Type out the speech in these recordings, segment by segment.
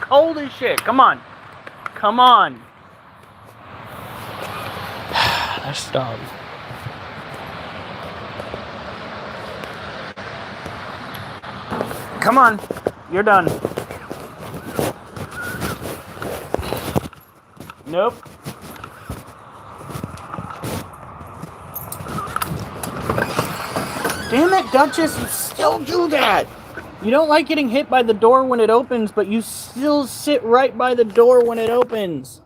cold as shit. Come on. Come on. That's dog. Come on. You're done. Nope. Damn it, Duchess, you still do that. You don't like getting hit by the door when it opens, but you still sit right by the door when it opens.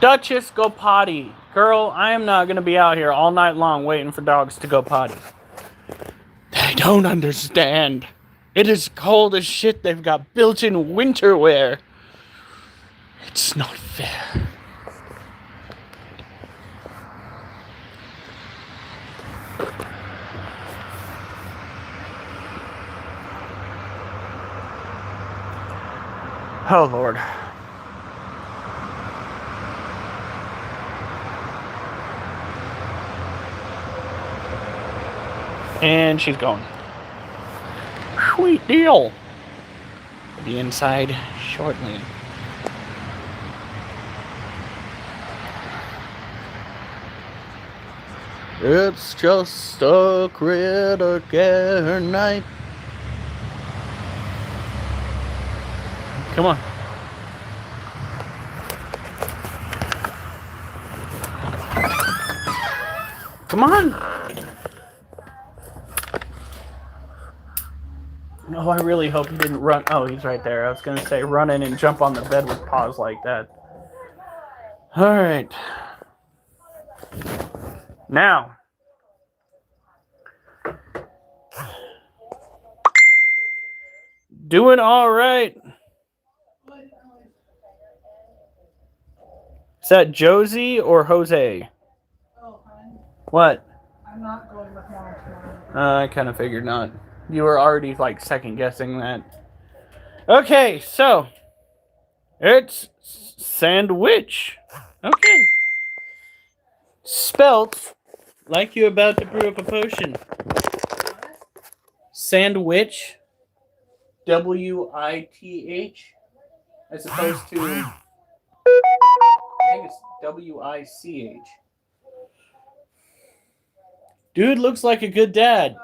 Duchess, go potty. Girl, I am not going to be out here all night long waiting for dogs to go potty. They don't understand. It is cold as shit. They've got built-in winter wear. It's not fair. Oh, Lord. And she's gone. Sweet deal. The inside shortly. It's just a critter care night. Come on. Come on. Oh, I really hope he didn't run. Oh, he's right there. I was going to say run in and jump on the bed with paws like that. All right. Now. Doing all right. Is that Josie or Jose? Oh, honey. What? I'm not going with Mom tomorrow. I kind of figured not. You were already like second guessing that. Okay, so it's sandwich. Okay. Spelt like you're about to brew up a potion. Sandwich. W-I-T-H. As opposed to, I think it's W-I-C-H. Dude looks like a good dad.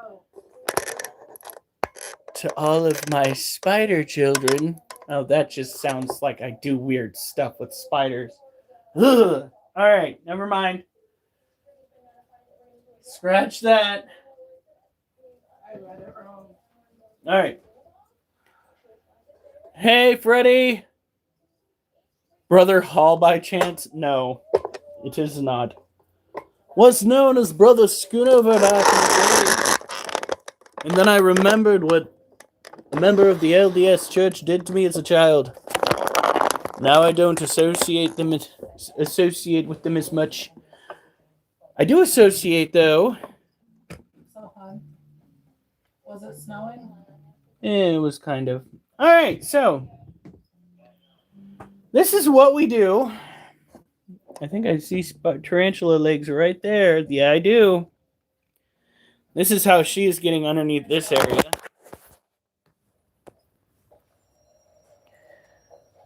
To all of my spider children. Oh, that just sounds like I do weird stuff with spiders. Ugh. All right, never mind. Scratch that. I read it wrong. All right. Hey, Freddy. Brother Hall by chance? No, it is not. Was known as Brother Schoonover back in the day. And then I remembered what a member of the LDS church did to me as a child. Now I don't associate with them as much. I do associate, though. So, hon, was it snowing? It was kind of. All right, so this is what we do. I think I see tarantula legs right there. Yeah, I do. This is how she is getting underneath this area.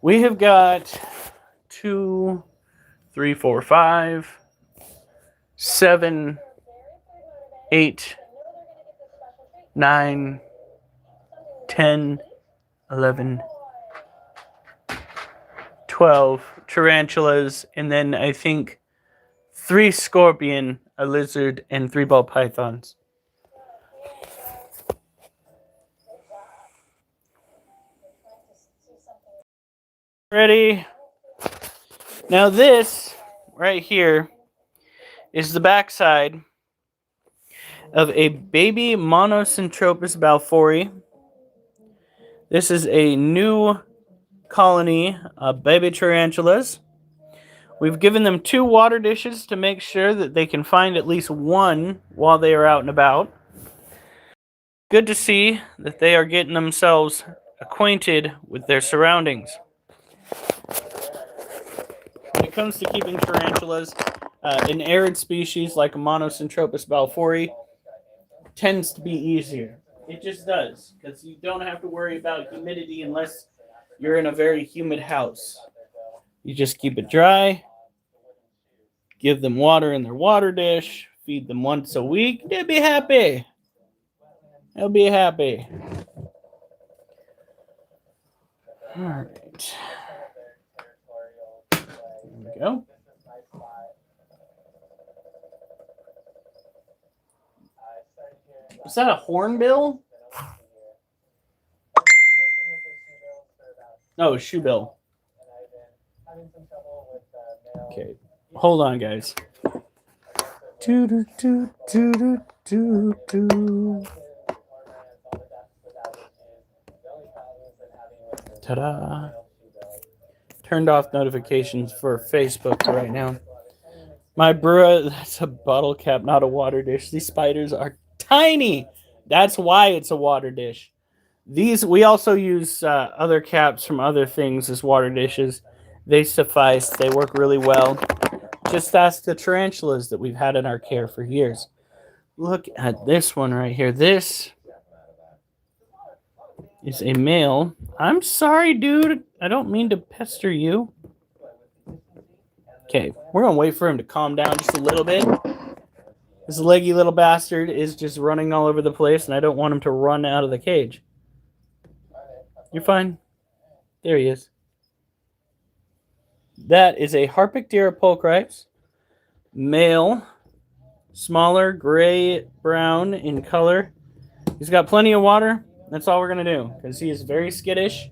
We have got 2, 3, 4, 5, 7, 8, 9, 10, 11, 12 tarantulas, and then I think 3 scorpion, a lizard, and 3 ball pythons. Ready? Now this right here is the backside of a baby Monocentropus balfouri. This is a new colony of baby tarantulas. We've given them 2 water dishes to make sure that they can find at least one while they are out and about. Good to see that they are getting themselves acquainted with their surroundings. When it comes to keeping tarantulas, an arid species like Monocentropas balfouri tends to be easier. It just does, because you don't have to worry about humidity unless you're in a very humid house. You just keep it dry, give them water in their water dish, feed them once a week, they'll be happy. They'll be happy. All right. There we go. Is that a hornbill? No, shoebill. Okay, hold on, guys. Ta-da! Turned off notifications for Facebook right now. My bro, that's a bottle cap, not a water dish. These spiders are tiny. That's why it's a water dish. These, we also use other caps from other things as water dishes. They suffice. They work really well. Just ask the tarantulas that we've had in our care for years. Look at this one right here. This is a male. I'm sorry, dude. I don't mean to pester you. Okay, we're going to wait for him to calm down just a little bit. This leggy little bastard is just running all over the place, and I don't want him to run out of the cage. You're fine. There he is. That is a Harpictera pulchrips, male, smaller, gray-brown in color. He's got plenty of water. That's all we're going to do, because he is very skittish.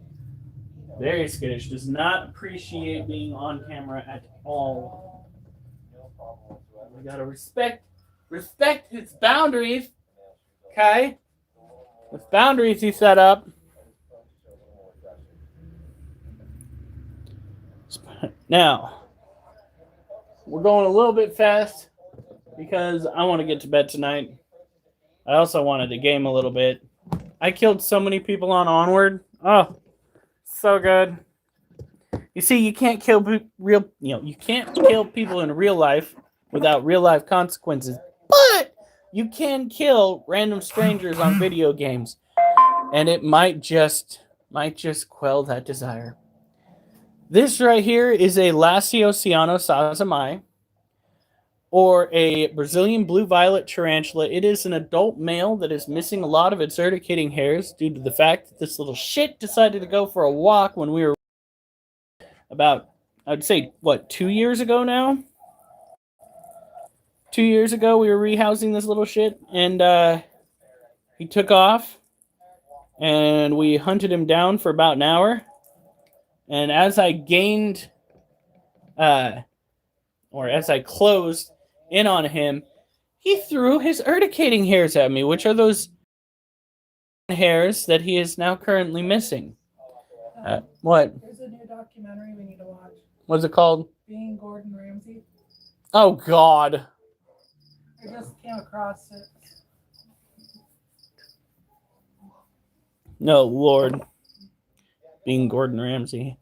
Very skittish. Does not appreciate being on camera at all. We got to respect his boundaries. Okay? With boundaries he set up. Now, we're going a little bit fast because I want to get to bed tonight. I also wanted to game a little bit. I killed so many people on Onward. Oh, so good. You see, you can't kill you can't kill people in real life without real life consequences. But you can kill random strangers on video games, and it might just quell that desire. This right here is a Lasiociano sazamai, or a Brazilian blue-violet tarantula. It is an adult male that is missing a lot of its urticating hairs due to the fact that this little shit decided to go for a walk when we were about, I'd say, 2 years ago now? 2 years ago, we were rehousing this little shit, and he took off, and we hunted him down for about an hour. And as I gained, or as I closed in on him, he threw his urticating hairs at me, which are those hairs that he is now currently missing. What? There's a new documentary we need to watch. What's it called? Being Gordon Ramsay. Oh, God. I just came across it. No, Lord. Being Gordon Ramsay.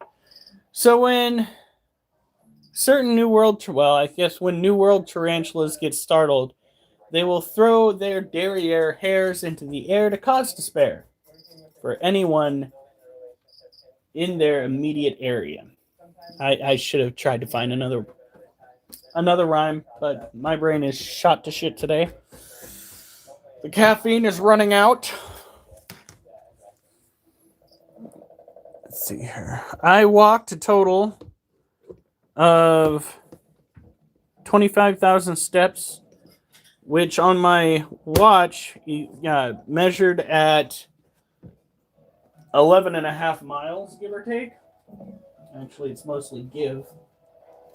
So when certain New World, when New World tarantulas get startled, they will throw their derriere hairs into the air to cause despair for anyone in their immediate area. I should have tried to find another rhyme, but my brain is shot to shit today. The caffeine is running out. Let's see here. I walked a total of 25,000 steps, which on my watch measured at 11 and a half miles, give or take. Actually, it's mostly give,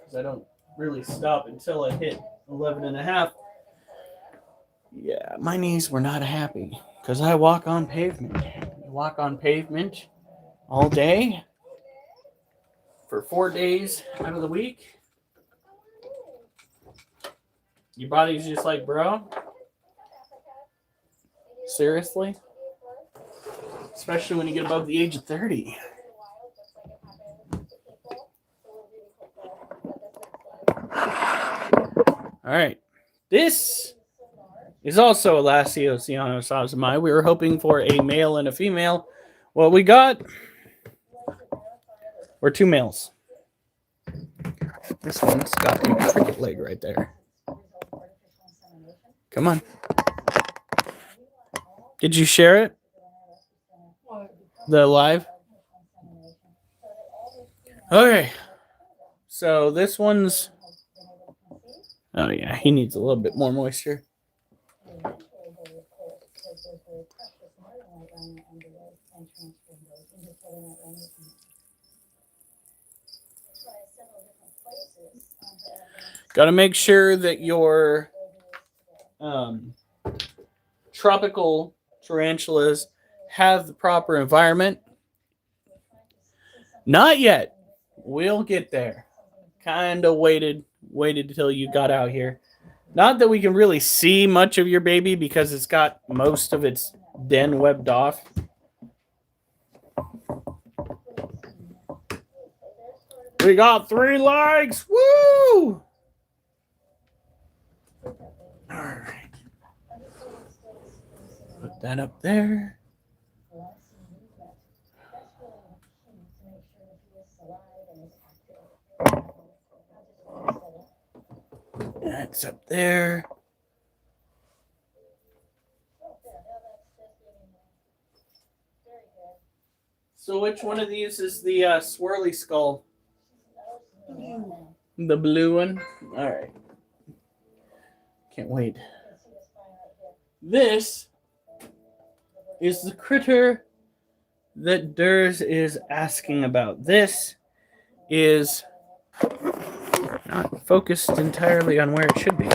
because I don't really stop until I hit 11 and a half. Yeah, my knees were not happy, because I walk on pavement. I walk on pavement all day for 4 days out of the week. Your body's just like, bro, seriously? especially when you get above the age of 30. All right. This is also a Lassie Oceano Sazamai. We were hoping for a male and a female. What we got were two males. This one's got a cricket leg right there. Come on. Did you share it? The live? Okay. So this one's... Oh yeah, he needs a little bit more moisture. Got to make sure that your tropical tarantulas have the proper environment. Not yet. We'll get there. Kind of waited until you got out here. Not that we can really see much of your baby because it's got most of its den webbed off. We got 3 legs. Woo! All right. Put that up there. That's up there. So which one of these is the swirly skull? The blue one? All right. Can't wait. This is the critter that Durs is asking about. This is not focused entirely on where it should be.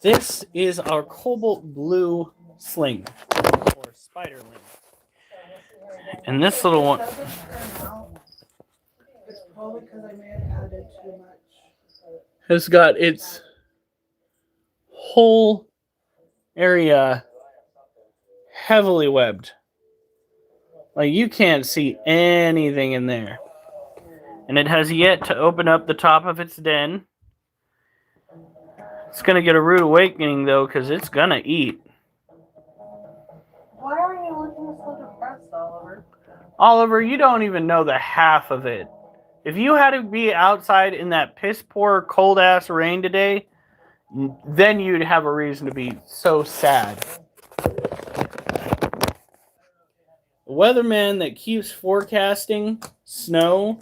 This is our cobalt blue sling, or spiderling. And this little one... It's probably because I may have added too much. Has got its whole area heavily webbed. Like, you can't see anything in there. And it has yet to open up the top of its den. It's going to get a rude awakening, though, because it's going to eat. Why are you looking so depressed, Oliver? Oliver, you don't even know the half of it. If you had to be outside in that piss-poor, cold-ass rain today, then you'd have a reason to be so sad. The weatherman that keeps forecasting snow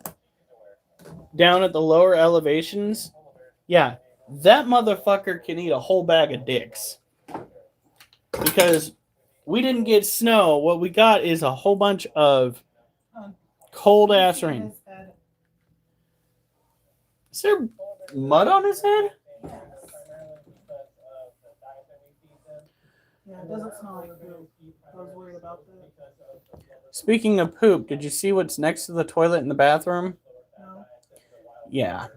down at the lower elevations, yeah, that motherfucker can eat a whole bag of dicks. Because we didn't get snow. What we got is a whole bunch of cold-ass rain. Is there mud on his head? Yeah, it doesn't smell like poop. I was worried about that. Speaking of poop, did you see what's next to the toilet in the bathroom? No. Yeah.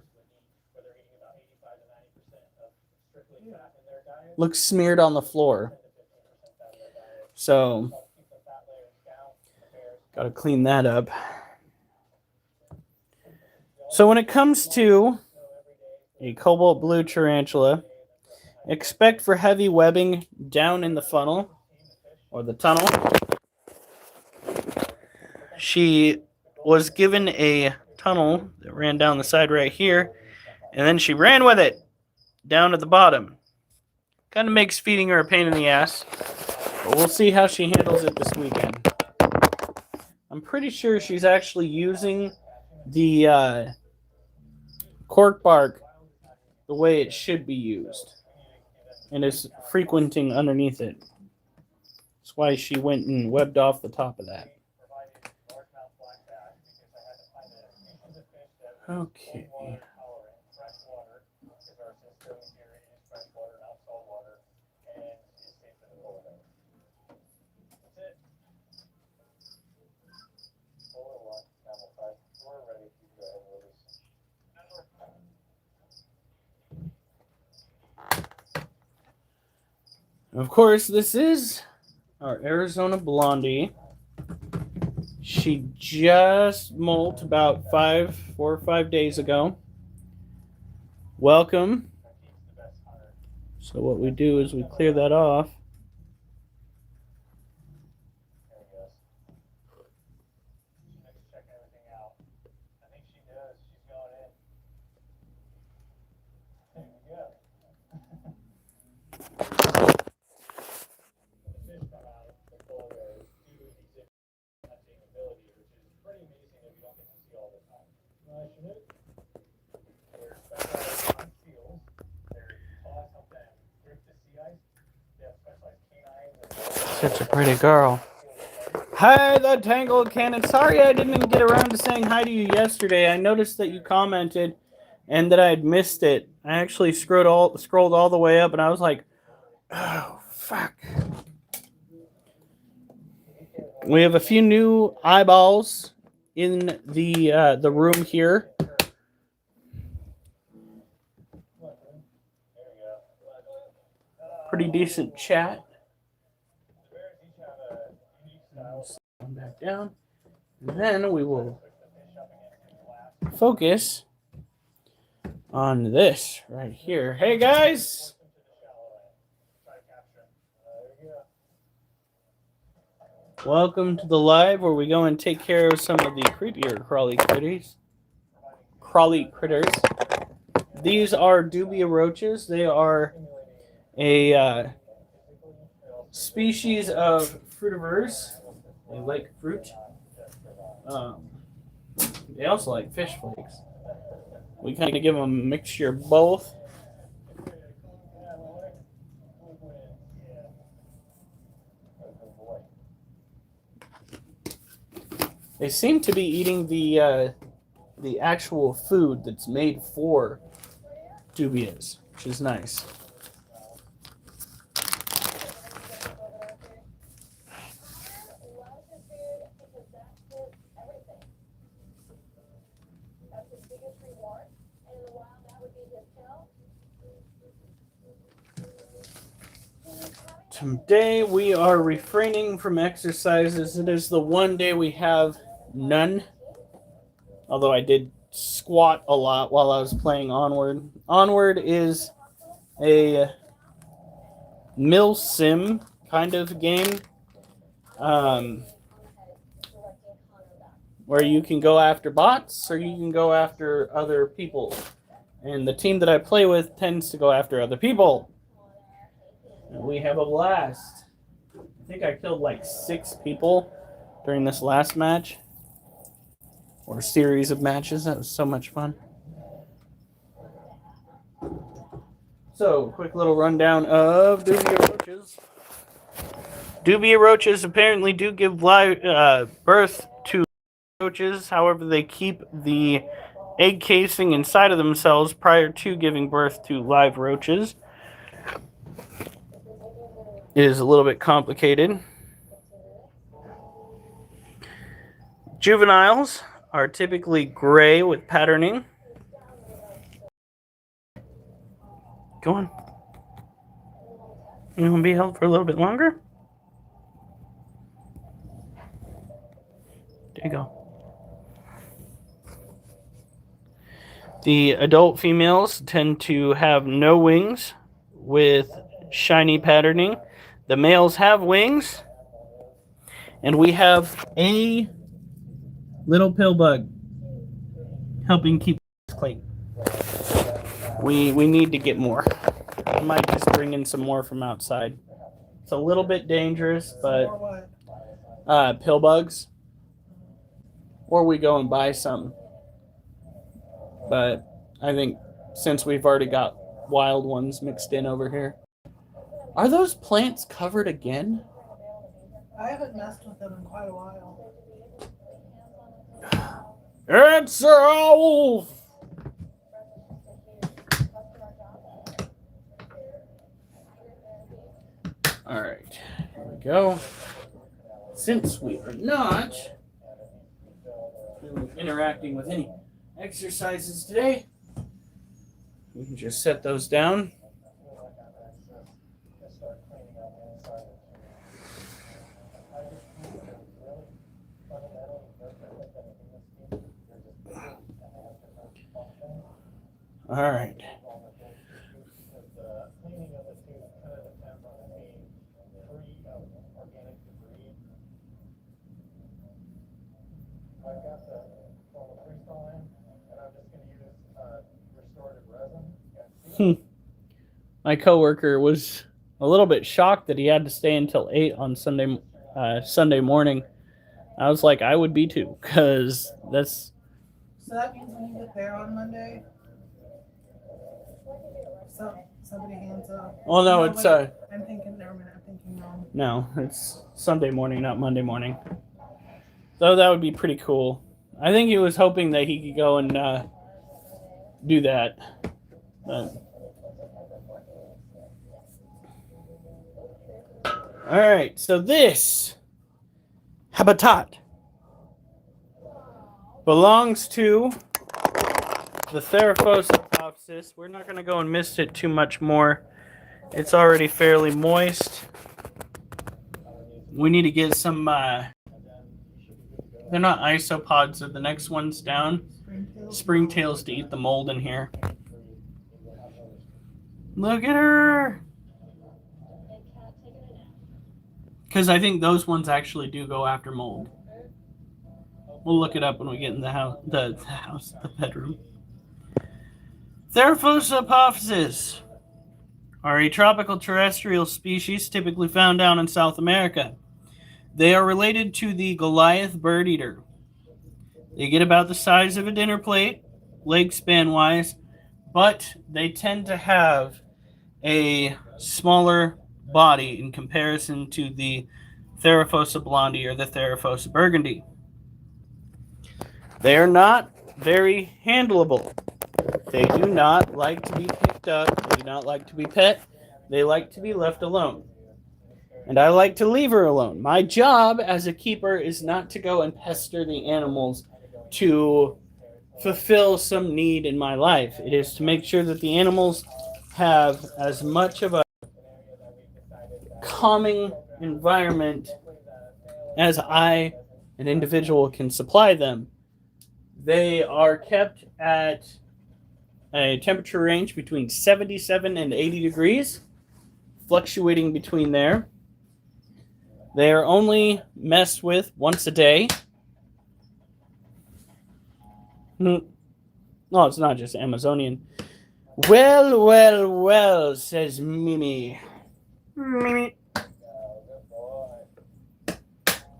Looks smeared on the floor. So, gotta clean that up. So when it comes to a cobalt blue tarantula, expect for heavy webbing down in the funnel, or the tunnel. She was given a tunnel that ran down the side right here, and then she ran with it down at the bottom. Kind of makes feeding her a pain in the ass, but we'll see how she handles it this weekend. I'm pretty sure she's actually using the cork bark the way it should be used, and is frequenting underneath it. That's why she went and webbed off the top of that. Okay. Of course, this is our Arizona Blondie. She just molt about 4 or 5 days ago. Welcome. So what we do is we clear that off. Such a pretty girl. Hi, the Tangled Cannon. Sorry I didn't get around to saying hi to you yesterday. I noticed that you commented and that I had missed it. I actually scrolled all the way up and I was like, oh, fuck. We have a few new eyeballs in the room here. Pretty decent chat. Back down. And then we will focus on this right here. Hey guys! Welcome to the live where we go and take care of some of the creepier crawly critters. These are dubia roaches. They are a species of fruitivores. They like fruit. They also like fish flakes. We kind of give them a mixture of both. They seem to be eating the actual food that's made for dubias, which is nice. Today we are refraining from exercises. It is the one day we have none. Although I did squat a lot while I was playing Onward. Onward is a mill sim kind of game. Where you can go after bots or you can go after other people. And the team that I play with tends to go after other people. And we have a blast. I think I killed like 6 people during this last match. Or series of matches. That was so much fun. So, quick little rundown of dubia roaches. Dubia roaches apparently do give birth to roaches. However, they keep the egg casing inside of themselves prior to giving birth to live roaches. It is a little bit complicated. Juveniles are typically gray with patterning. Go on. You want to be held for a little bit longer? There you go. The adult females tend to have no wings with shiny patterning. The males have wings. And we have a little pill bug helping keep clean. We need to get more. I might just bring in some more from outside. It's a little bit dangerous, but pill bugs. Or we go and buy some. But I think since we've already got wild ones mixed in over here. Are those plants covered again? I haven't messed with them in quite a while. It's a wolf! Alright, here we go. Since we are not interacting with any exercises today, we can just set those down. All right. The cleaning of the tooth kind of depends on it being free of organic debris. I've got the freestyle in, and I'm just going to use restorative resin. My coworker was a little bit shocked that he had to stay until 8 on Sunday morning. I was like, I would be too, because that's... So that means when you get there on Monday, somebody hands up. Well, no, it's... I'm thinking, never mind, I'm thinking wrong. No, it's Sunday morning, not Monday morning. So that would be pretty cool. I think he was hoping that he could go and do that. But... All right, so this habitat belongs to the Theraphosa. We're not going to go and mist it too much more. It's already fairly moist. We need to get some... they're not isopods, so the next one's down. Springtails to eat the mold in here. Look at her! Because I think those ones actually do go after mold. We'll look it up when we get in the house, the bedroom. Theraphosa are a tropical terrestrial species typically found down in South America. They are related to the Goliath bird eater. They get about the size of a dinner plate, leg span wise, but they tend to have a smaller body in comparison to the Theraphosa blondie or the Theraphosa burgundy. They are not very handleable. They do not like to be picked up. They do not like to be pet. They like to be left alone. And I like to leave her alone. My job as a keeper is not to go and pester the animals to fulfill some need in my life. It is to make sure that the animals have as much of a calming environment as I, an individual, can supply them. They are kept at a temperature range between 77 and 80 degrees, fluctuating between there. They are only messed with once a day. No, it's not just Amazonian. Well, says Mimi. Mimi.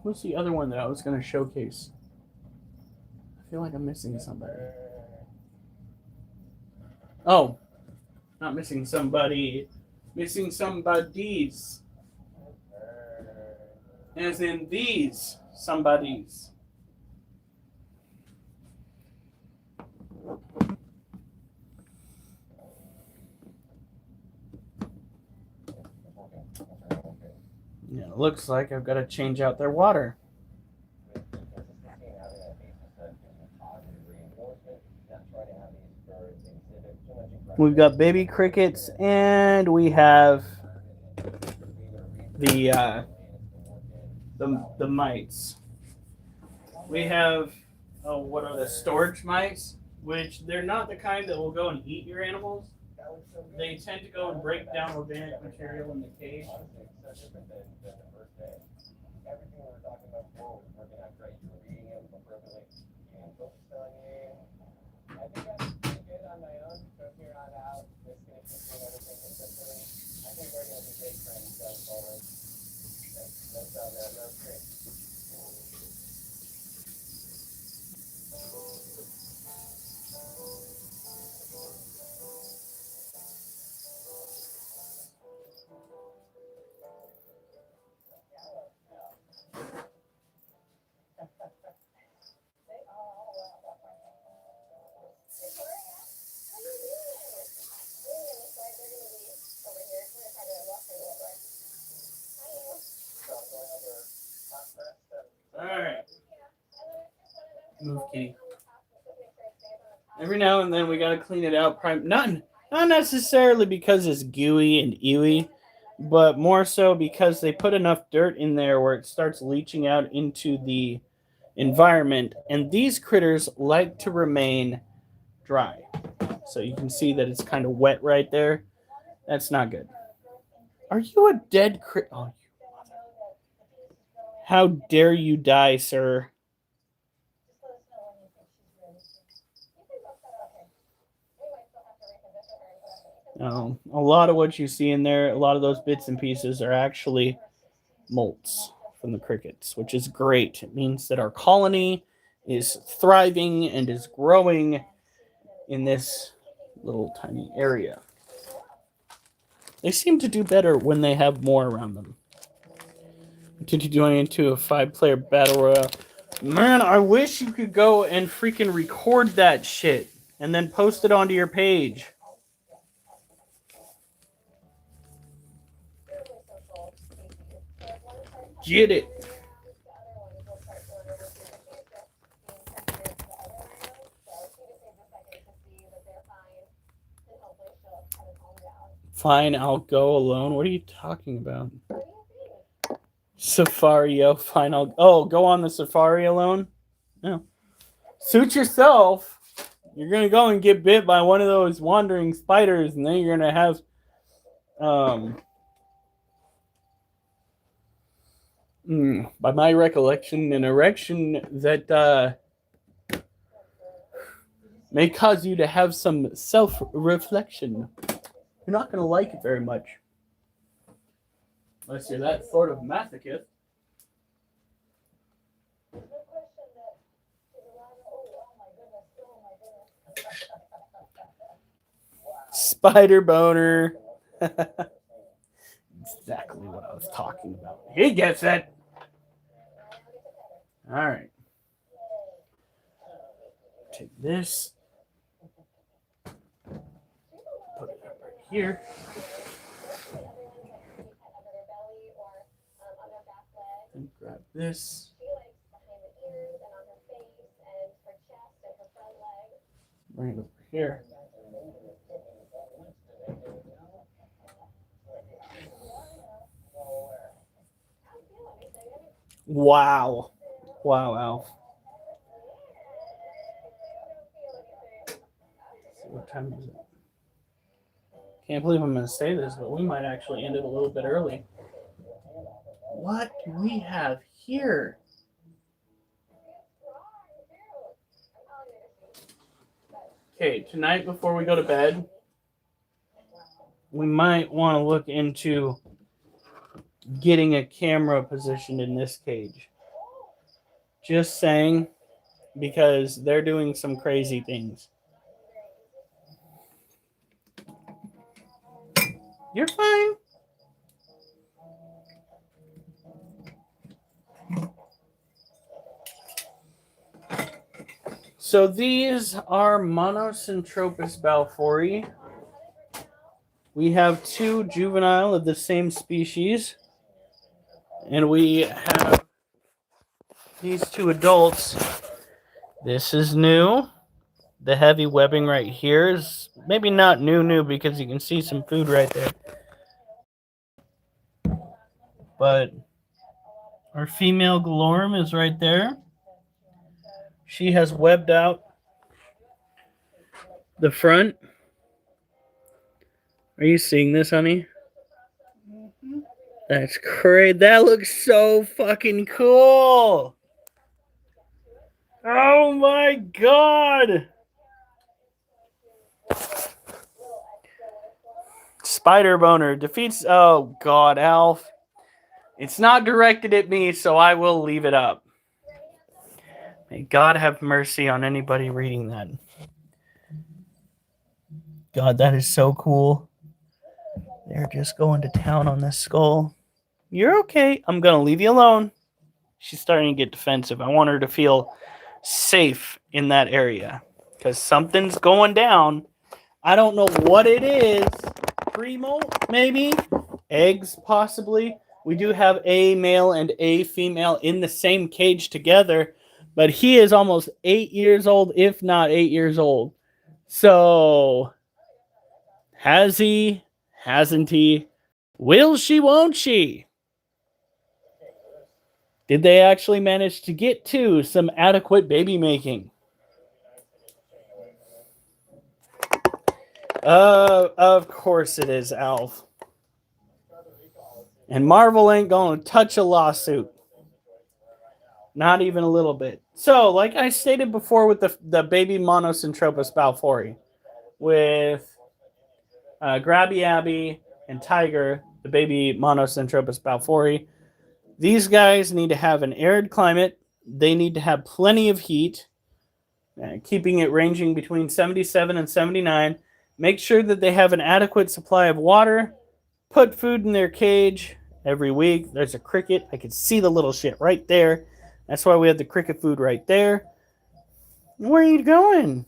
Who's the other one that I was going to showcase? I feel like I'm missing somebody. Oh, not missing somebody. Missing somebodies. As in these somebodies. Yeah, it looks like I've got to change out their water. We've got baby crickets, and we have the mites. We have what are the storage mites, which they're not the kind that will go and eat your animals. They tend to go and break down organic material in the cage. Everything we were talking about before was working out great. You were reading it appropriately. You and Coach was telling you. I think I'm pretty good on my own. From here on out, just going to keep doing everything consistently. I think we're going to be great friends going forward. That's great. Alright. Move, kitty. Every now and then we gotta clean it out. Not necessarily because it's gooey and ewy, but more so because they put enough dirt in there where it starts leaching out into the environment, and these critters like to remain dry. So you can see that it's kind of wet right there. That's not good. Are you a dead cricket? Oh, you mother. How dare you die, sir? A lot of what you see in there, a lot of those bits and pieces are actually molts from the crickets, which is great. It means that our colony is thriving and is growing in this little tiny area. They seem to do better when they have more around them. Did you join into a 5-player battle royale? Man, I wish you could go and freaking record that shit and then post it onto your page. Get it. Fine, I'll go alone. What are you talking about? Safari, oh, fine, I'll... Oh, go on the safari alone? No. Suit yourself. You're going to go and get bit by one of those wandering spiders, and then you're going to have... by my recollection, an erection that may cause you to have some self-reflection. You're not going to like it very much. Unless you're that sort of masochist. Spider boner. Exactly what I was talking about. He gets it. All right. Take this. Put it up right here. And grab this. Bring it over here. Wow. Wow, Alf. Let's see, what time is it? Can't believe I'm going to say this, but we might actually end it a little bit early. What do we have here? Okay, tonight before we go to bed, we might want to look into getting a camera positioned in this cage. Just saying, because they're doing some crazy things. You're fine. So these are Monocentropus balfouri. We have 2 juvenile of the same species. And we have these 2 adults. This is new. The heavy webbing right here is maybe not new because you can see some food right there. But our female galorm is right there. She has webbed out the front. Are you seeing this, honey? Mm-hmm. That's crazy. That looks so fucking cool. Oh my god. Spider boner defeats... Oh god, Alf. It's not directed at me, so I will leave it up. May God have mercy on anybody reading that. God, that is so cool. They're just going to town on this skull. You're okay. I'm going to leave you alone. She's starting to get defensive. I want her to feel safe in that area. Because something's going down. I don't know what it is. Pre-molt, maybe? Eggs, possibly. We do have a male and a female in the same cage together. But he is almost 8 years old, if not 8 years old. So, has he? Hasn't he? Will she, won't she? Did they actually manage to get to some adequate baby making? Of course it is, Alf. And Marvel ain't going to touch a lawsuit. Not even a little bit. So, like I stated before with the baby Monocentropas balfouri, with Grabby Abby and Tiger, the baby Monocentropas balfouri, these guys need to have an arid climate. They need to have plenty of heat, keeping it ranging between 77 and 79. Make sure that they have an adequate supply of water. Put food in their cage every week. There's a cricket. I can see the little shit right there. That's why we have the cricket food right there. Where are you going?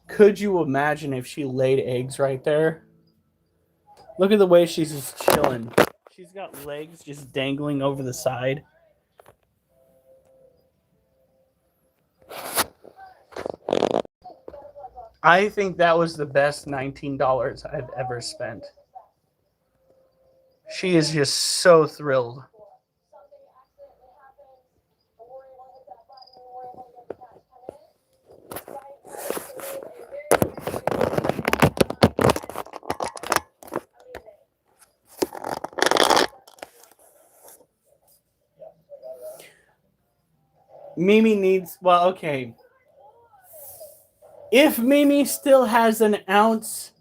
Could you imagine if she laid eggs right there? Look at the way she's just chilling. She's got legs just dangling over the side. I think that was the best $19 I've ever spent. She is just so thrilled. Mimi needs, well, okay. If Mimi still has an ounce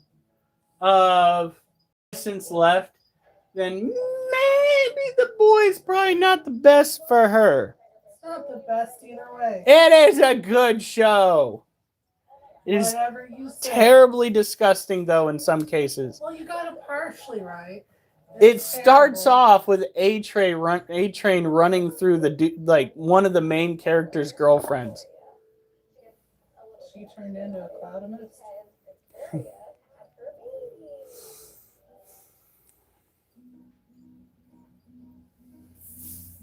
of essence left, then maybe the boy's probably not the best for her. It's not the best either way. It is a good show. It is Whatever you say. terribly disgusting, though, in some cases. Well, you got it partially right. It starts off with A-Train running through the one of the main character's girlfriends. She turned into a cloud of mist.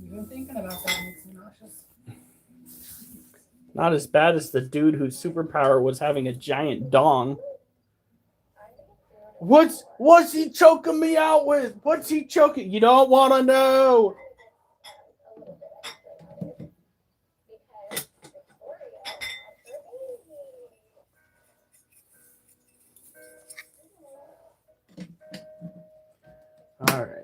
Even thinking about that makes me nauseous. Not as bad as the dude whose superpower was having a giant dong. What's he choking me out with? What's he choking? You don't want to know. All right.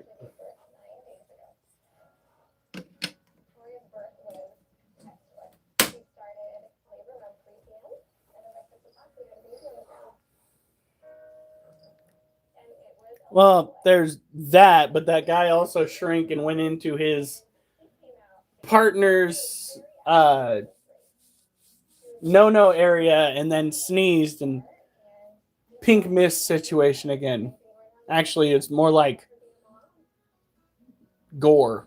Well, there's that, but that guy also shrank and went into his partner's no area and then sneezed and pink mist situation again. Actually, it's more like gore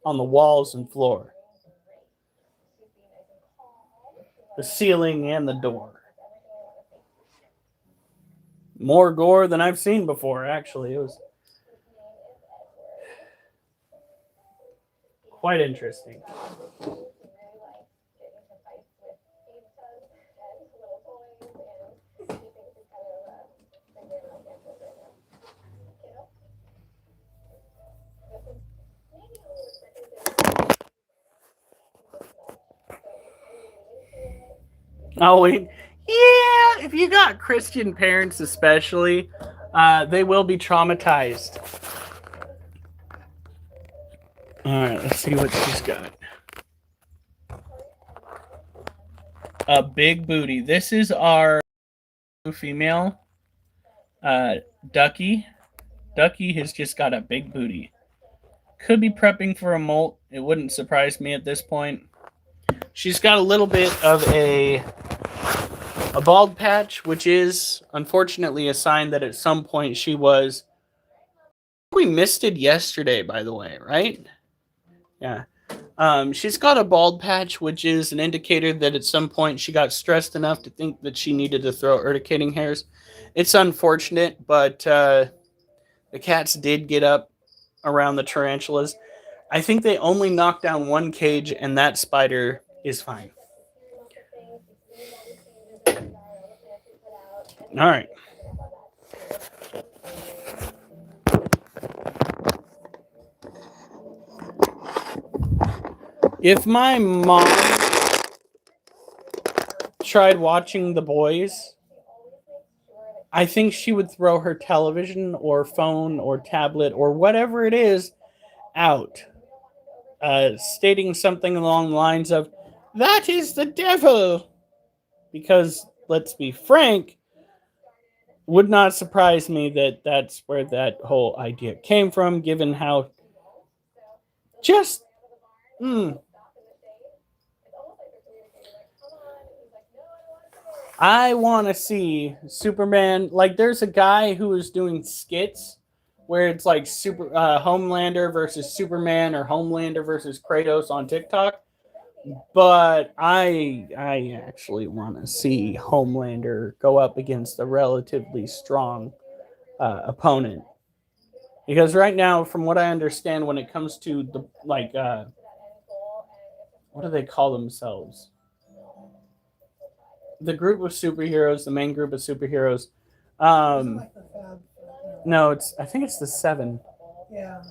on the walls and floor, the ceiling and the door. More gore than I've seen before, actually. It was quite interesting. Oh, wait. Yeah, if you got Christian parents especially, they will be traumatized. All right, let's see what she's got. A big booty. This is our female, Ducky. Ducky has just got a big booty. Could be prepping for a molt. It wouldn't surprise me at this point. She's got a little bit of a bald patch, which is unfortunately a sign that at some point she was. We missed it yesterday, by the way, right? Yeah. She's got a bald patch, which is an indicator that at some point she got stressed enough to think that she needed to throw urticating hairs. It's unfortunate, but the cats did get up around the tarantulas. I think they only knocked down one cage, and that spider is fine. All right. If my mom tried watching The Boys, I think she would throw her television or phone or tablet or whatever it is out, stating something along the lines of, "That is the devil." Because, let's be frank, would not surprise me that that's where that whole idea came from, given how just. I want to see Superman. Like, there's a guy who is doing skits where it's like Homelander versus Superman or Homelander versus Kratos on TikTok. But I actually want to see Homelander go up against a relatively strong opponent, because right now, from what I understand, when it comes to the what do they call themselves? The group of superheroes, the main group of superheroes. Like the Fab. No, I think it's the Seven. Yeah.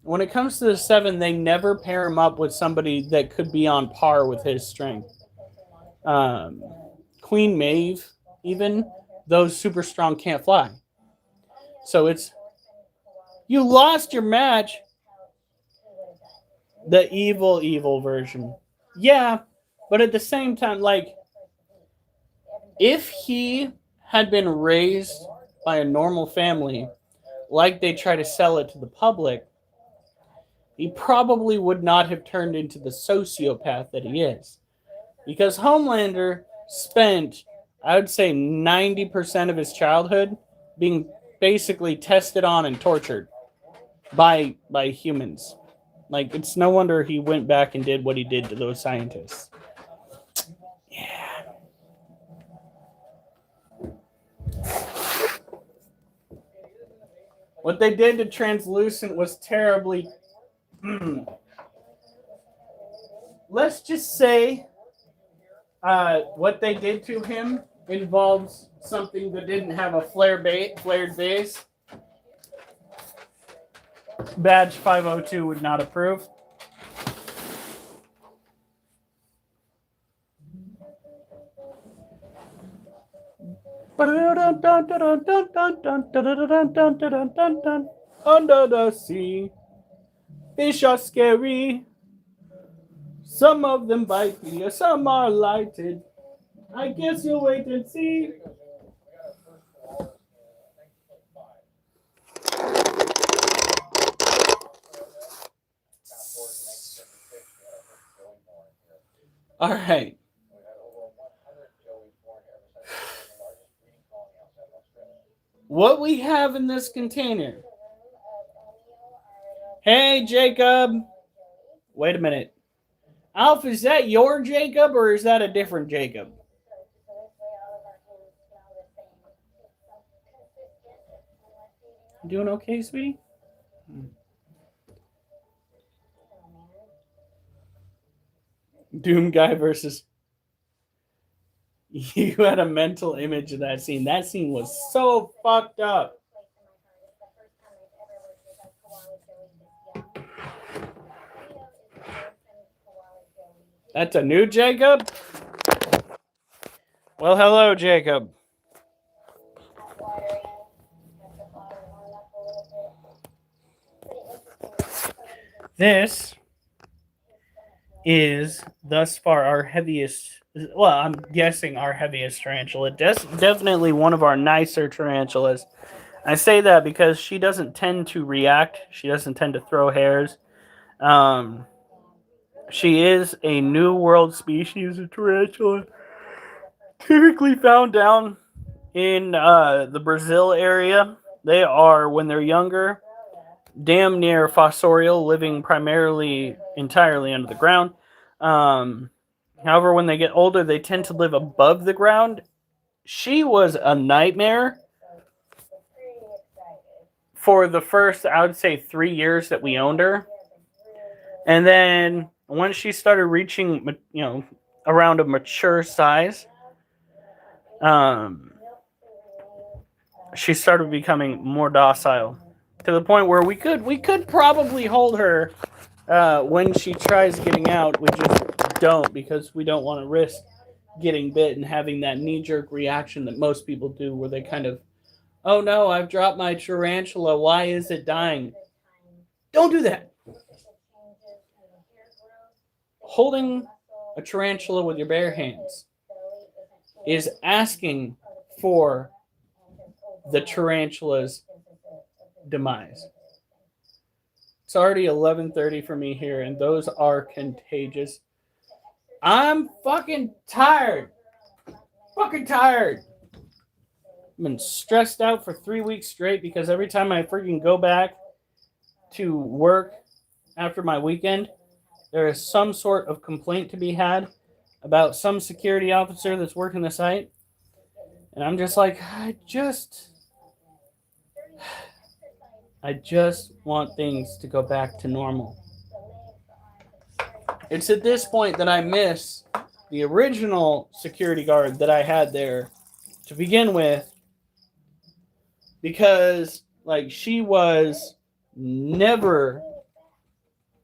When it comes to the Seven, they never pair him up with somebody that could be on par with his strength. Queen Maeve, even those super strong can't fly. So it's, you lost your match. The evil version. Yeah, but at the same time, like, if he had been raised by a normal family, like they try to sell it to the public, he probably would not have turned into the sociopath that he is. Because Homelander spent, I would say, 90% of his childhood being basically tested on and tortured by humans. Like, it's no wonder he went back and did what he did to those scientists. Yeah. What they did to Translucent was terribly... Let's just say what they did to him involves something that didn't have a flared base. Badge 502 would not approve. Under the sea, fish are scary. Some of them bite me, some are lighted. I guess you'll wait and see. All right. What we have in this container. Hey, Jacob. Wait a minute. Alf, is that your Jacob or is that a different Jacob? Doing okay, sweetie? Doom guy versus... You had a mental image of that scene. That scene was so fucked up. That's a new Jacob? Well, hello, Jacob. This is thus far our heaviest, well, I'm guessing our heaviest tarantula. Definitely one of our nicer tarantulas. I say that because she doesn't tend to react. She doesn't tend to throw hairs. She is a New World species of tarantula, typically found down in the Brazil area. They are, when they're younger, damn near fossorial, living entirely under the ground. However, when they get older, they tend to live above the ground. She was a nightmare for the first, I would say, 3 years that we owned her. And then once she started reaching, around a mature size, she started becoming more docile, to the point where we could probably hold her when she tries getting out. We just don't, because we don't want to risk getting bit and having that knee-jerk reaction that most people do where they kind of, oh no, I've dropped my tarantula, why is it dying? Don't do that. Holding a tarantula with your bare hands is asking for the tarantula's demise. It's already 11:30 for me here, and those are contagious. I'm fucking tired. Fucking tired. I've been stressed out for 3 weeks straight because every time I freaking go back to work after my weekend, there is some sort of complaint to be had about some security officer that's working the site. And I'm just like, I just want things to go back to normal. It's at this point that I miss the original security guard that I had there to begin with, because like she was never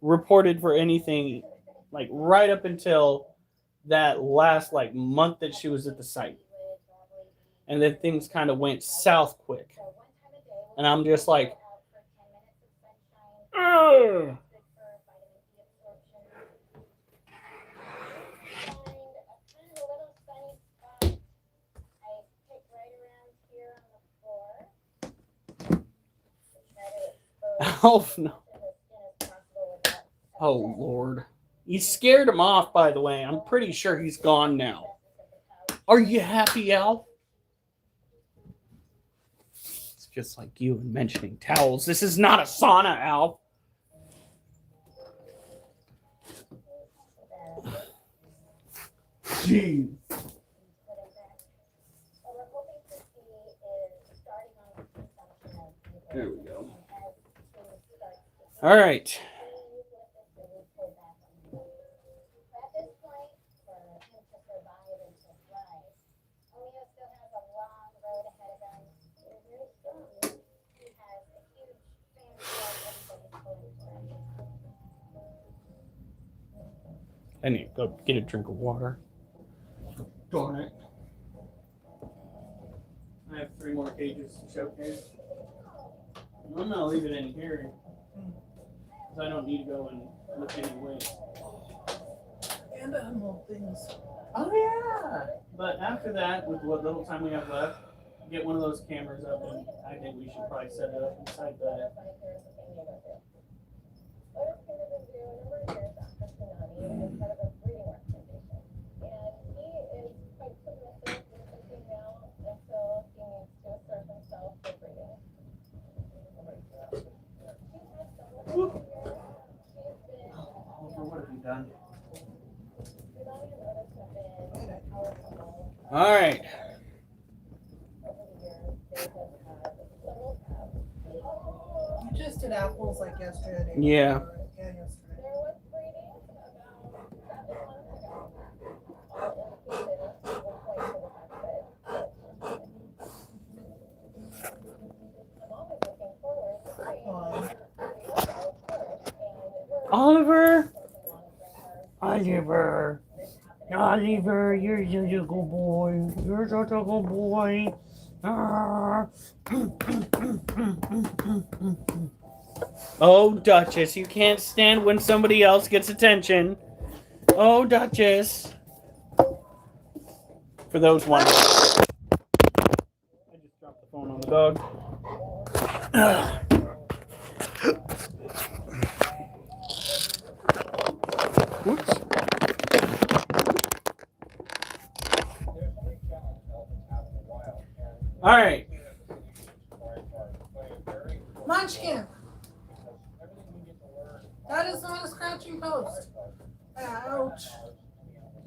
reported for anything, like right up until that last like month that she was at the site. And then things kind of went south quick. And I'm just like, ugh. Oh no. Oh Lord. You scared him off, by the way. I'm pretty sure he's gone now. Are you happy, Alf? It's just like you mentioning towels. This is not a sauna, Alf. Jeez. There we go. All right. I need to go get a drink of water. Darn it. I have 3 more cages to showcase. I'm going to leave it in here because I don't need to go and look anyway. And animal things. Oh, yeah. But after that, with what little time we have left, get one of those cameras up, and I think we should probably set it up inside the... Oliver, what have you done? All right. You just did apples like yesterday. Yeah. Yeah, yesterday. Oliver, you're such a good boy. You're such a good boy. Oh, Duchess, you can't stand when somebody else gets attention. Oh, Duchess. For those wondering, I just dropped the phone on the dog. Whoops. All right. Munchkin. That is not a scratching post. Ouch.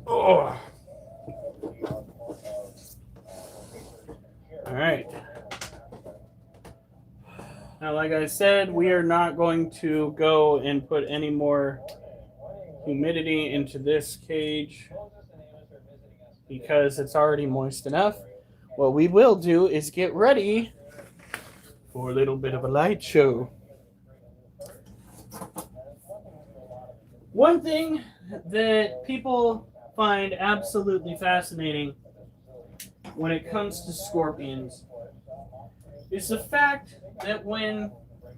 Oh. All right. Now, like I said, we are not going to go and put any more humidity into this cage because it's already moist enough. What we will do is get ready for a little bit of a light show. One thing that people find absolutely fascinating when it comes to scorpions is the fact that when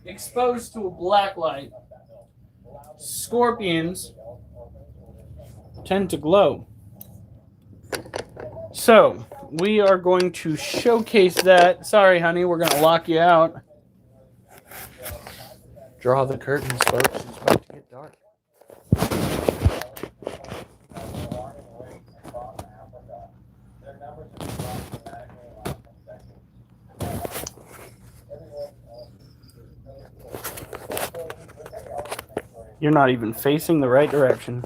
exposed to a black light, scorpions tend to glow. So, we are going to showcase that. Sorry, honey, we're going to lock you out. Draw the curtains, folks. It's about to get dark. You're not even facing the right direction.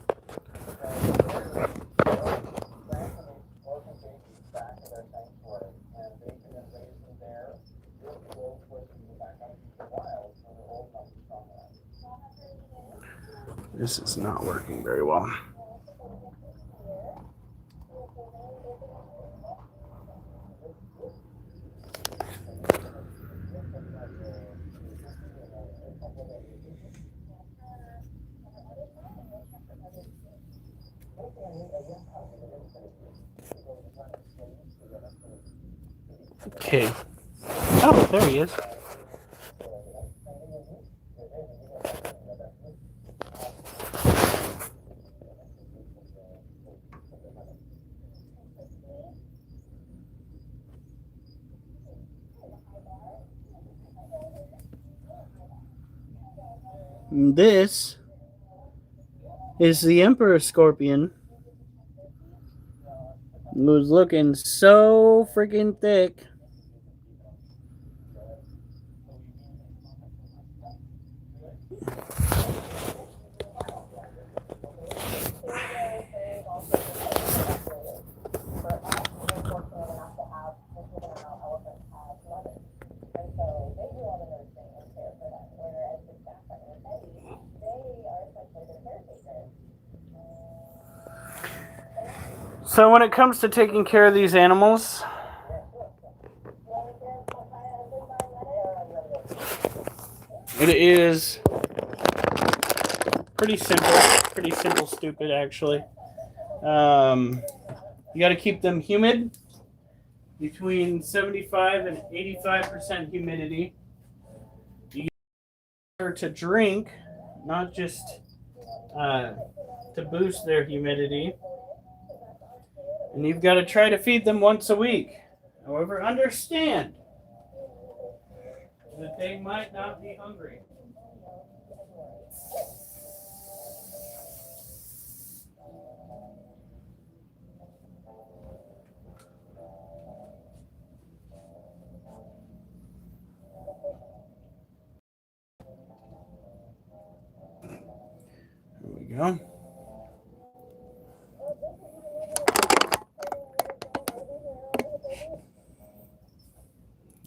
This is not working very well. Okay. Oh, there he is. This is the Emperor Scorpion, who's looking so freaking thick. So when it comes to taking care of these animals, it is pretty simple, stupid actually. You got to keep them humid, between 75 and 85% humidity. You get water to drink, not just to boost their humidity. And you've got to try to feed them once a week. However, understand that they might not be hungry. There we go.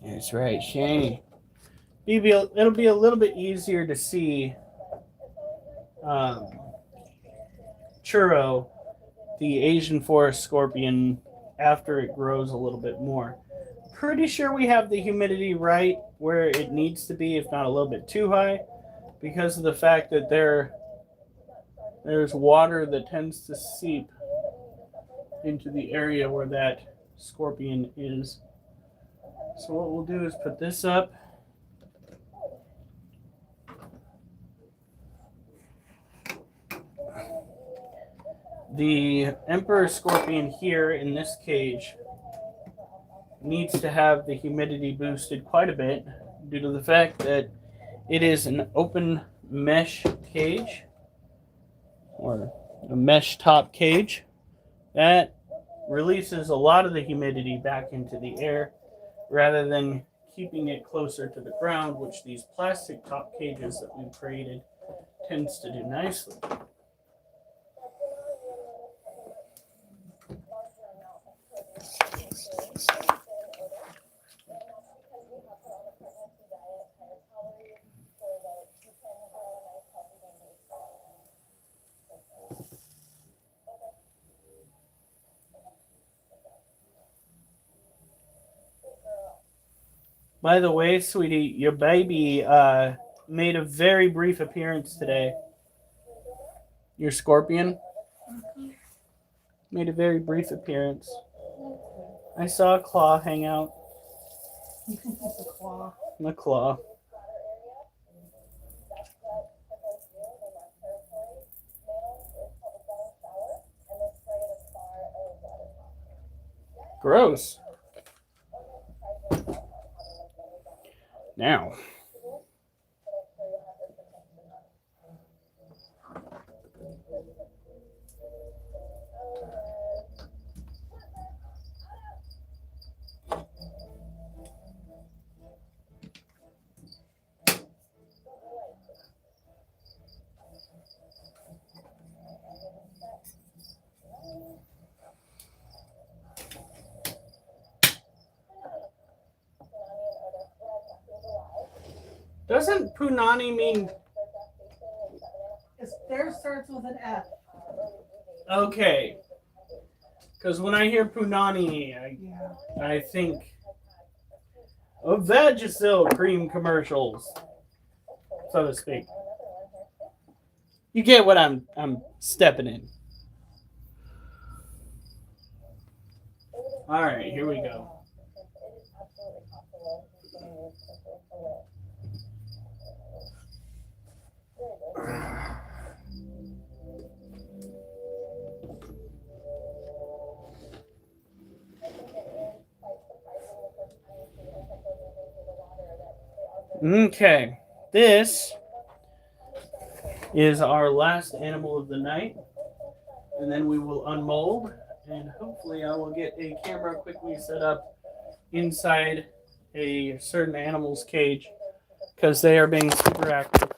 That's right, shiny. It'll be a little bit easier to see Churro, the Asian forest scorpion, after it grows a little bit more. Pretty sure we have the humidity right where it needs to be, if not a little bit too high, because of the fact that there's water that tends to seep into the area where that scorpion is. So what we'll do is put this up. The Emperor Scorpion here in this cage needs to have the humidity boosted quite a bit due to the fact that it is an open mesh cage, or a mesh top cage, that releases a lot of the humidity back into the air rather than keeping it closer to the ground, which these plastic top cages that we've created tends to do nicely. By the way, sweetie, your baby made a very brief appearance today. Your scorpion. Made a very brief appearance. I saw a claw hang out. It's a claw. A claw. Gross. Now. Doesn't punani mean... Theirs starts with an F. Okay. Because when I hear punani, I think of Vagisil cream commercials, so to speak. You get what I'm stepping in. All right, here we go. Okay, this is our last animal of the night, and then we will unmold, and hopefully I will get a camera quickly set up inside a certain animal's cage because they are being super active.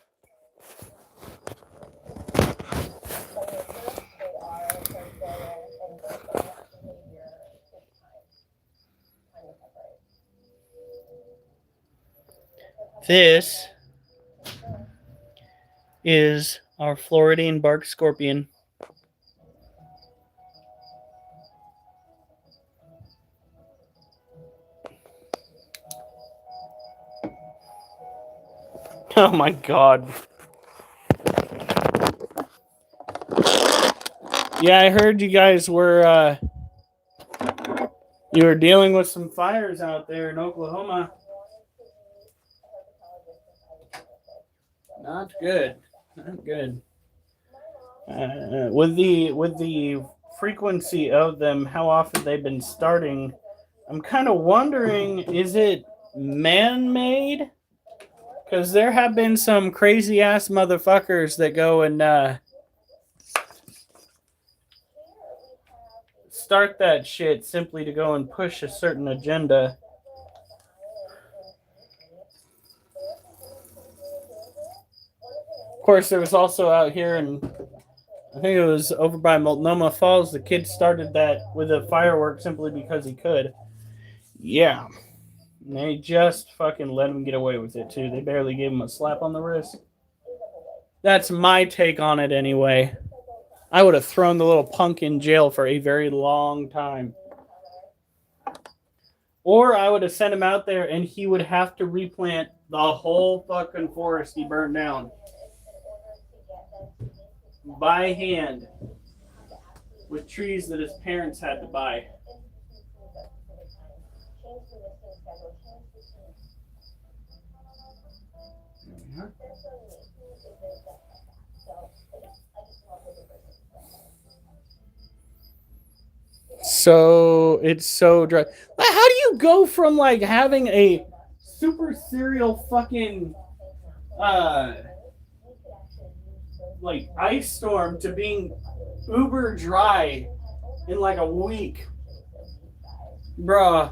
This is our Floridian bark scorpion. Oh my god. Yeah, I heard you guys were you were dealing with some fires out there in Oklahoma. Not good. Not good. With the frequency of them, how often they've been starting, I'm kind of wondering, is it man-made? Because there have been some crazy-ass motherfuckers that go and start that shit simply to go and push a certain agenda. Of course, there was also out here, and I think it was over by Multnomah Falls, the kid started that with a firework simply because he could. Yeah. And they just fucking let him get away with it, too. They barely gave him a slap on the wrist. That's my take on it, anyway. I would have thrown the little punk in jail for a very long time. Or I would have sent him out there and he would have to replant the whole fucking forest he burned down. By hand. With trees that his parents had to buy. So it's so dry. How do you go from like having a super serial fucking like ice storm to being uber dry in like a week? Bruh,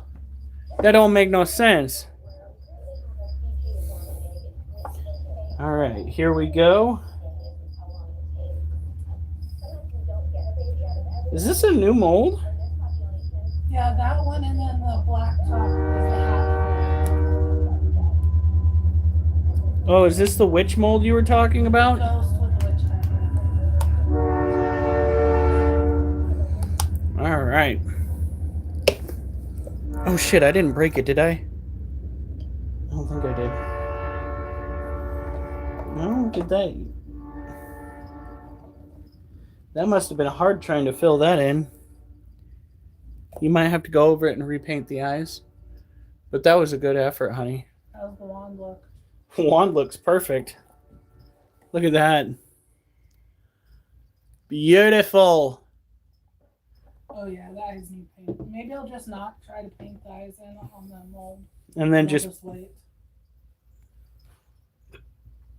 that don't make no sense. All right, here we go. Is this a new mold? Yeah, that one and then the black top is the half. Oh, is this the witch mold you were talking about? Ghost with the witch hat. All right. Oh shit, I didn't break it, did I? I don't think I did. No, did that? That must have been hard trying to fill that in. You might have to go over it and repaint the eyes. But that was a good effort, honey. How's the wand look? Wand looks perfect. Look at that. Beautiful. Oh yeah, the eyes need paint. Maybe I'll just not try to paint the eyes in on the mold. And then I'll just wait.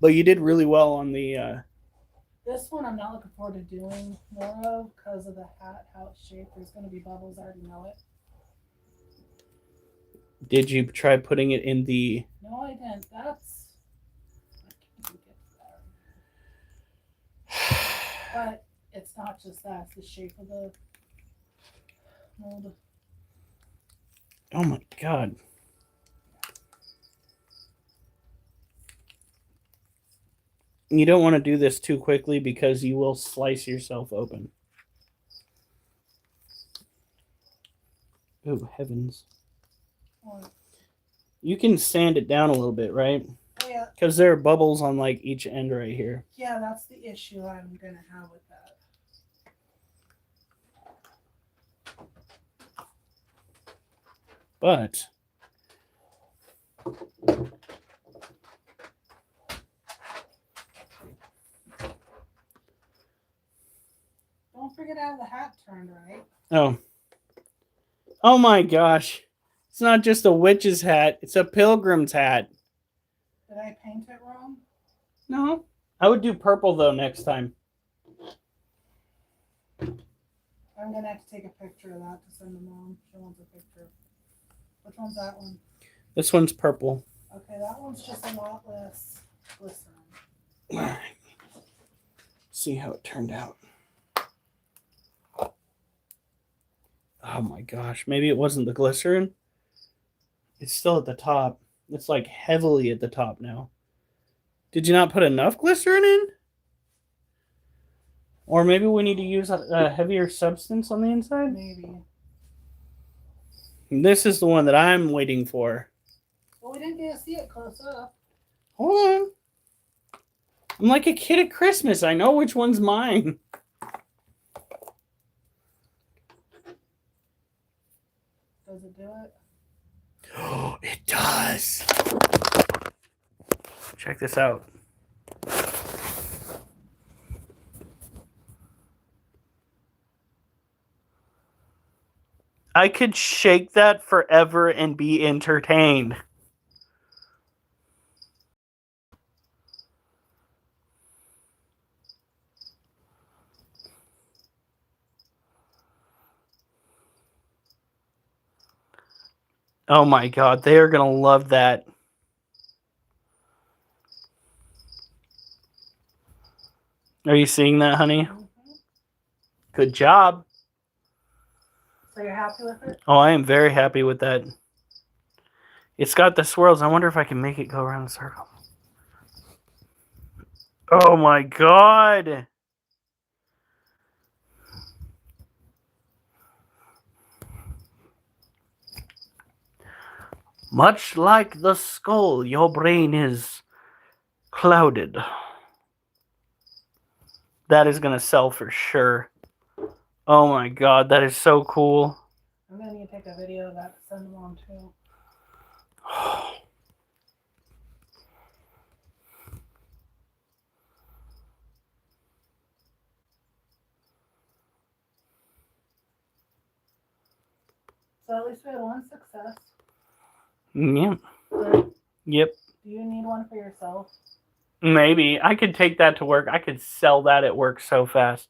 but you did really well on the This one I'm not looking forward to doing more of because of the hat, how it's shaped. There's going to be bubbles. I already know it. did you try putting it in the No, I didn't. That's. I can't even get to that. But it's not just that. It's the shape of the mold. Oh my god. You don't want to do this too quickly because you will slice yourself open. Oh, heavens. Or, You can sand it down a little bit, right? oh, yeah. Because there are bubbles on like each end right here. Yeah, that's the issue I'm going to have with that. But Don't forget to have the hat turned right. oh my gosh. It's not just a witch's hat, it's a pilgrim's hat. Did I paint it wrong? No. I would do purple though next time. I'm going to have to take a picture of that to send to Mom. She wants a picture. Which one's that one? This one's purple. Okay, that one's just a lot less glycerin. Alright. See how it turned out. Oh my gosh. Maybe it wasn't the glycerin. It's still at the top. It's like heavily at the top now. Did you not put enough glycerin in? Or maybe we need to use a heavier substance on the inside? Maybe. This is the one that I'm waiting for. Well, we didn't get to see it close up. Hold on. I'm like a kid at Christmas. I know which one's mine. Does it do it? Oh, it does. Check this out. I could shake that forever and be entertained. Oh my god, they are going to love that. Are you seeing that, honey? Mm-hmm. Good job. So you're happy with it? Oh, I am very happy with that. It's got the swirls. I wonder if I can make it go around the circle. Oh my god. Much like the skull, your brain is clouded. That is going to sell for sure. Oh my god, that is so cool. I'm going to need to take a video of that to send them on too. So at least we had one success. Yep. Right? Yep. Do you need one for yourself? Maybe. I could take that to work. I could sell that at work so fast.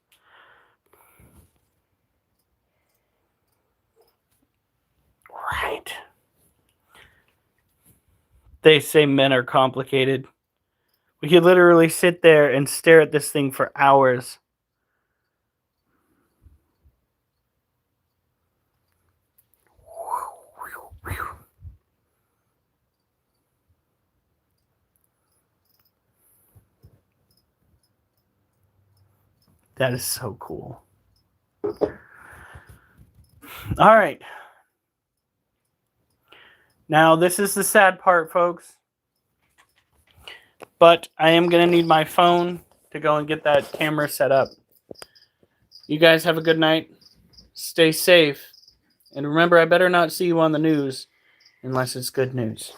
Right. They say men are complicated. We could literally sit there and stare at this thing for hours. That is so cool. All right. Now, this is the sad part, folks. But I am going to need my phone to go and get that camera set up. You guys have a good night. Stay safe. And remember, I better not see you on the news unless it's good news.